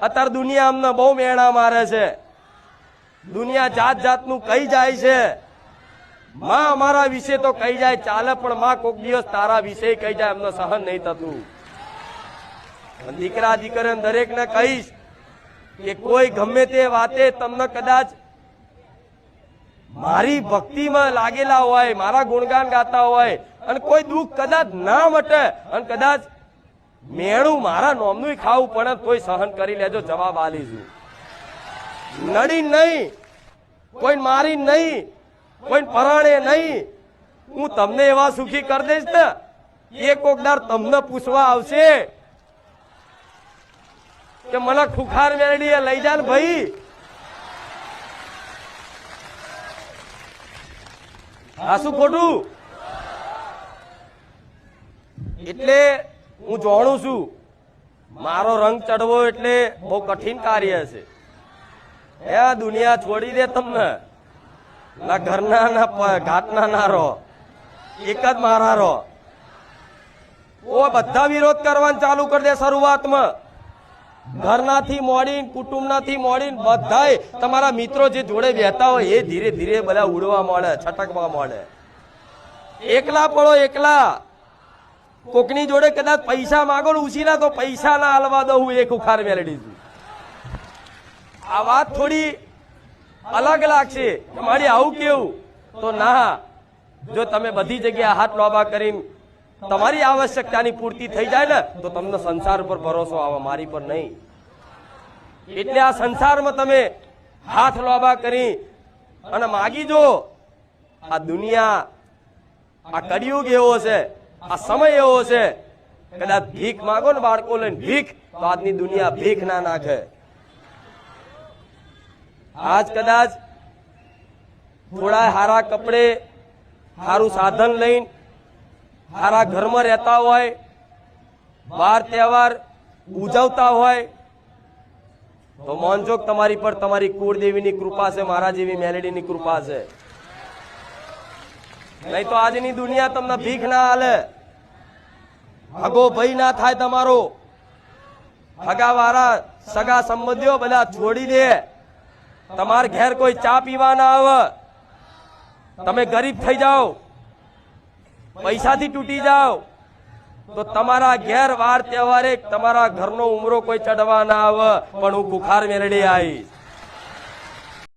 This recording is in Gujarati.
અત્યારે દુનિયા અમને બહુ મેણા મારે છે, દુનિયા જાત જાતનું કહી જાય છે, માં અમારા વિશે તો કહી જાય ચાલે, પણ માં કોક દિવસ તારા વિશે કહી જાય અમને સહન નહીં થતું. દીકરા દીકરીને દરેકને કહીશ કે કોઈ ગમે તે વાતે તમને કદાચ મારી ભક્તિમાં લાગેલા હોય, મારા ગુણગાન ગાતા હોય અને કોઈ દુઃખ કદાચ ના મટે અને કદાચ મેણું મારા નોમનું ખાવું પડે તોય સહન કરી લેજો, જવાબ આલીશું. નડી નહીં, કોઈ મારી નહીં, કોઈ પરાણે નહીં. હું તમને એવા સુખી કરી દઈશ ને એક કોકદાર તમને પૂછવા આવશે કે મને ખુખાર મેળડીએ લઈ જા ને ભાઈ. આ શું ખોટું? એટલે હું જાણું છું મારો રંગ ચડવો એટલે બહુ કઠિન કાર્ય છે. એ દુનિયા છોડી દે તમને, ના ઘરના ના ઘાટના ના રહો, એક જ મારા રહો. ઓ બધા વિરોધ કરવાનું ચાલુ કરી દે શરૂઆતમાં. ઘરનાથી મોડીને કુટુંબનાથી મોડીને બધાય તમારા મિત્રો જે જોડે બેઠા હોય એ ધીરે ધીરે બધા ઉડવા મળે, છટકવા મળે. એકલા પડો, એકલા. કોકની જોડે કદાચ પૈસા માંગો ને ઉછીના તો પૈસા ના હાલવા દઉં, હું એક ઉખાર મેળવી છું. આ વાત થોડી અલગ લાગશે, મારી આવું કેવું તો ના. જો તમે બધી જગ્યાએ હાથ લોબા કરીને તમારી આવશ્યકતાની પૂર્તિ થઈ જાય ને તો તમને સંસાર પર ભરોસો આવે, મારી પર નહીં. એટલે આ સંસારમાં તમે હાથ લોબા કરી અને માગી જો. આ દુનિયા, આ કળિયુગ એવો છે, આ સમય એવો છે, કદાચ ભીખ માંગો ને બાળકો લઈને ભીખ, તો આજની દુનિયા ભીખ ના નાખે. આજ કદાચ થોડા હારા કપડે, સારું સાધન લઈને હારા ઘરમાં રહેતા હોય, વાર તહેવાર ઉજવતા હોય તો માનજો તમારી પર તમારી કુળદેવીની કૃપા છે, મારા જેવી મેલેડીની કૃપા છે. નહીં તો આજની દુનિયા તમને ભીખ ના હાલે. હગો ભાઈ ના થાય તમારો, હગા વાળા સગા સંબંધીઓ બધા છોડી દે. તમારા ઘેર કોઈ ચા પીવા ના આવે, તમે ગરીબ થઈ જાઓ, પૈસાથી તૂટી જાઓ તો તમારા ઘેર વાર તહેવારે તમારા ઘરનો ઉમરો કોઈ ચડવા ના આવે, પણ હું ખુખાર મેળડી આવીશ.